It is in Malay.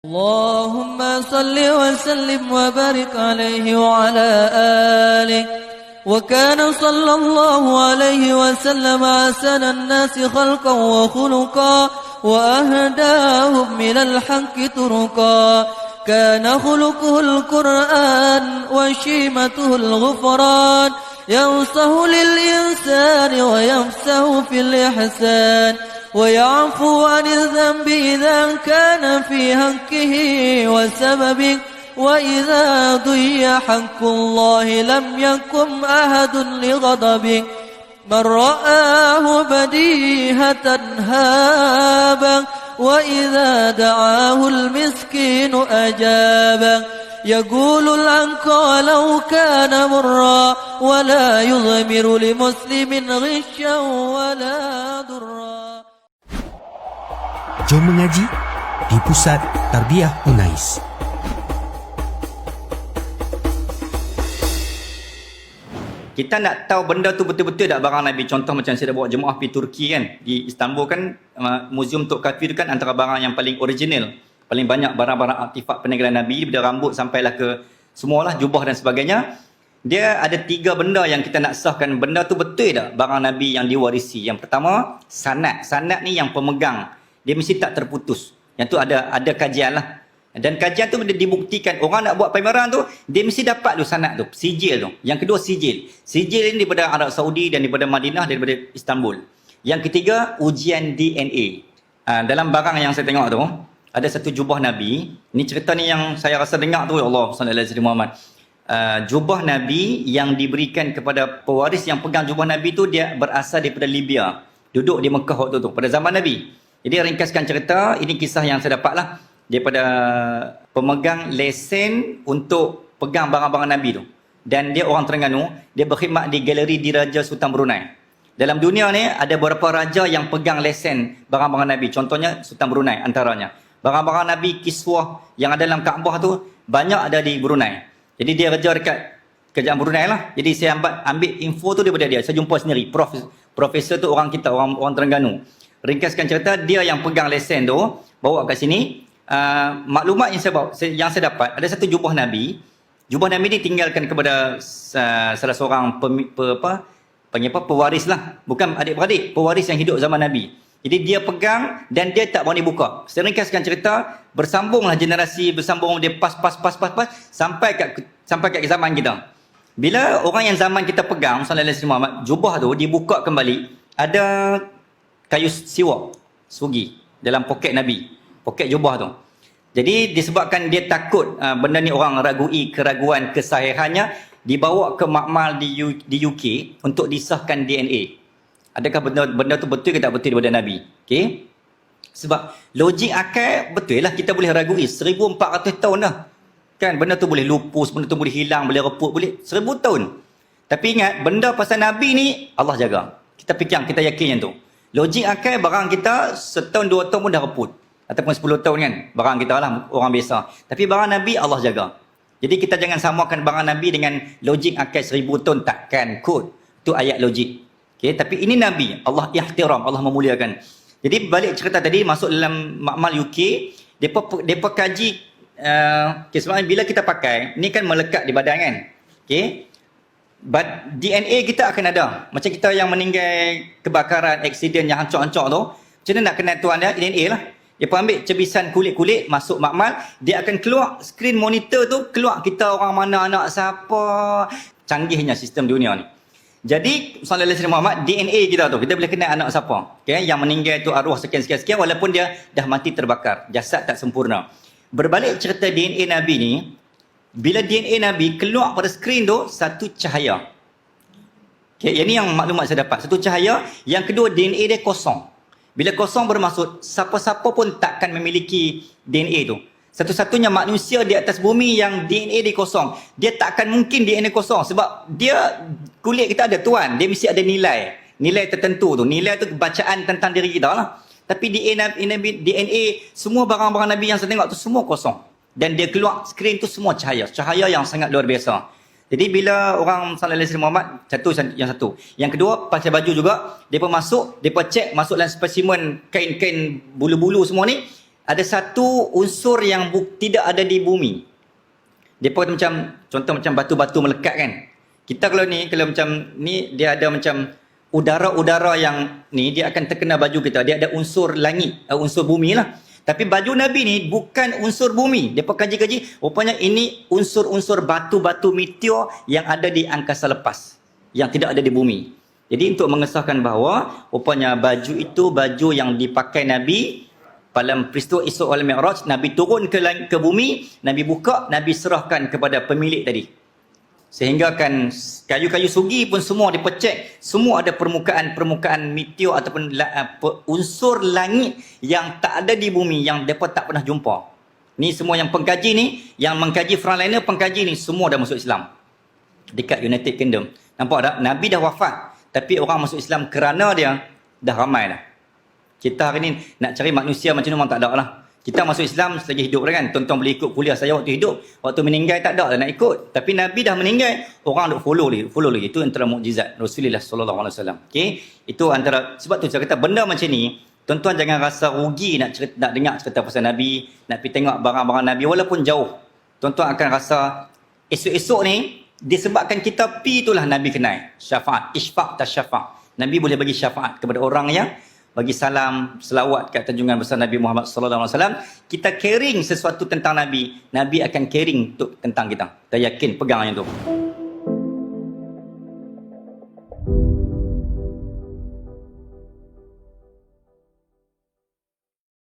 اللهم صل وسلم وبارك عليه وعلى آله. وكان صلى الله عليه وسلم أحسن الناس خلقا وخلقا وأهداهم إلى الحق طرقا. كان خلقه القرآن وشيمته الغفران. ينصح للإنسان ويمسه في الإحسان ويعفو عن الذنب إذا كان في حقه وسببه. وإذا ضيع حق الله لم يقم أحد لغضبه. من رآه بديهة هابه وإذا دعاه المسكين أجابه. يقول العنقى لو كان مرا ولا يضمر لمسلم غشا ولا ضرا. Jom mengaji di Pusat Tarbiyah Unais. Kita nak tahu benda tu betul-betul tak barang Nabi. Contoh macam saya dah bawa jemaah pergi Turki kan. Di Istanbul kan, Museum Tok Kafir kan antara barang yang paling original. Paling banyak barang-barang artifak peninggalan Nabi. Dari rambut sampailah ke semualah, jubah dan sebagainya. Dia ada 3 benda yang kita nak sahkan. Benda tu betul tak barang Nabi yang diwarisi. Yang pertama, sanad. Sanad ni yang pemegang. Dia mesti tak terputus. Yang tu ada kajian lah. Dan kajian tu dibuktikan. Orang nak buat pameran tu, dia mesti dapat tu sanad tu. Sijil tu. Yang kedua, sijil. Sijil ni daripada Arab Saudi dan daripada Madinah, daripada Istanbul. Yang ketiga, ujian DNA. Dalam barang yang saya tengok tu, ada satu jubah Nabi. Ini cerita ni yang saya rasa dengar tu, ya Allah, sallallahu alaihi Muhammad. Jubah Nabi yang diberikan kepada pewaris yang pegang jubah Nabi tu, dia berasal daripada Libya. Duduk di Mekah waktu tu, pada zaman Nabi. Jadi ringkaskan cerita, ini kisah yang saya dapat lah daripada pemegang lesen untuk pegang barang-barang Nabi tu. Dan dia orang Terengganu, dia berkhidmat di galeri Diraja Sultan Brunei. Dalam dunia ni ada beberapa raja yang pegang lesen barang-barang Nabi. Contohnya Sultan Brunei antaranya. Barang-barang Nabi, kiswah yang ada dalam Kaabah tu banyak ada di Brunei. Jadi dia kerja dekat kerajaan Brunei lah. Jadi saya ambil info tu daripada dia. Saya jumpa sendiri. Profesor tu orang kita, orang Terengganu. Ringkaskan cerita, dia yang pegang lesen tu, bawa kat sini. Maklumat yang saya dapat, ada satu jubah Nabi. Jubah Nabi ni tinggalkan kepada salah seorang pewaris lah. Bukan adik-beradik, pewaris yang hidup zaman Nabi. Jadi dia pegang dan dia tak berani buka. Saya ringkaskan cerita, bersambunglah generasi, bersambung dia pas sampai kat zaman kita. Bila orang yang zaman kita pegang, sallallahu alaihi wasallam, jubah tu dibuka kembali, ada kayu siwak, sugi dalam poket Nabi, poket jubah tu. Jadi disebabkan dia takut benda ni orang ragui keraguan kesahihannya, dibawa ke makmal di UK untuk disahkan DNA. Adakah benda tu betul ke tak betul daripada Nabi? Okey. Sebab logik akal betul lah, kita boleh ragui 1400 tahun dah. Kan benda tu boleh lupus, benda tu boleh hilang, boleh reput, boleh 1000 tahun. Tapi ingat, benda pasal Nabi ni Allah jaga. Kita fikir, kita yakin yang tu. Logik akal barang kita setahun 2 tahun pun dah reput. Ataupun 10 tahun kan. Barang kita lah orang biasa. Tapi barang Nabi Allah jaga. Jadi kita jangan samakan barang Nabi dengan logik akal 1000 tahun. Takkan kot. Itu ayat logik. Okay? Tapi ini Nabi. Allah ihtiram. Allah memuliakan. Jadi balik cerita tadi. Masuk dalam makmal UK. Mereka kaji. Sebenarnya bila kita pakai. Ni kan melekat di badan kan. Okay? But DNA kita akan ada. Macam kita yang meninggal kebakaran, aksiden yang hancur-hancur tu. Macam mana nak kenal tuan dia? DNA lah. Dia pun ambil cebisan kulit-kulit, masuk makmal. Dia akan keluar screen monitor tu, keluar kita orang mana, anak siapa. Canggihnya sistem dunia ni. Jadi, sallallahu alaihi Muhammad, DNA kita tu, kita boleh kenal anak siapa. Okay? Yang meninggal tu arwah sekian-sekian, walaupun dia dah mati terbakar. Jasad tak sempurna. Berbalik cerita DNA Nabi ni, bila DNA Nabi keluar pada skrin tu, satu cahaya. Okay, yang ni yang maklumat saya dapat. Satu cahaya. Yang kedua, DNA dia kosong. Bila kosong bermaksud, siapa-siapa pun takkan memiliki DNA tu. Satu-satunya manusia di atas bumi yang DNA dia kosong. Dia takkan mungkin DNA kosong. Sebab dia, kulit kita ada tuan. Dia mesti ada nilai. Nilai tertentu tu. Nilai tu bacaan tentang diri kita lah. Tapi DNA, semua barang-barang Nabi yang saya tengok tu semua kosong. Dan dia keluar skrin tu semua cahaya. Cahaya yang sangat luar biasa. Jadi bila orang sallallahu alaihi Muhammad, yang satu. Yang kedua, pakai baju juga. Mereka masuk, mereka cek masuk dalam spesimen kain-kain bulu-bulu semua ni. ada satu unsur yang tidak ada di bumi. Depa kata macam, contoh macam batu-batu melekat kan. Kita kalau macam ni, dia ada macam udara-udara yang ni, dia akan terkena baju kita. Dia ada unsur langit, unsur bumi lah. Tapi baju Nabi ni bukan unsur bumi. Depa kaji-kaji, rupanya ini unsur-unsur batu-batu meteor yang ada di angkasa lepas, yang tidak ada di bumi. Jadi untuk mengesahkan bahawa rupanya baju itu baju yang dipakai Nabi dalam peristiwa Isra wal Mi'raj. Nabi turun ke bumi, Nabi buka, Nabi serahkan kepada pemilik tadi. Sehingga kan kayu-kayu sugi pun semua dipecek, semua ada permukaan meteor ataupun unsur langit yang tak ada di bumi, yang mereka tak pernah jumpa. Ni semua yang pengkaji ni, yang mengkaji frontliner, pengkaji ni semua dah masuk Islam dekat United Kingdom. Nampak tak? Nabi dah wafat, tapi orang masuk Islam kerana dia dah ramai dah. Kita hari ni nak cari manusia macam ni memang tak ada lah. Kita masuk Islam selagi hidup kan. Tuan-tuan boleh ikut kuliah saya waktu hidup. Waktu meninggal tak ada lah nak ikut. Tapi Nabi dah meninggal, orang duk follow lagi. Itu antara mukjizat Rasulullah sallallahu alaihi wasallam. Okey, itu antara, sebab tu saya kata benda macam ni, tuan-tuan jangan rasa rugi nak dengar cerita pasal Nabi, nak pergi tengok barang-barang Nabi walaupun jauh. Tuan-tuan akan rasa esok-esok ni disebabkan kita pi itulah Nabi kenal syafaat, isfaq tasyafa'. Nabi boleh bagi syafaat kepada orang yang bagi salam, selawat kat junjungan besar Nabi Muhammad sallallahu alaihi wasallam. Kita caring sesuatu tentang Nabi, Nabi akan caring tentang kita. Kita yakin, pegang yang tu.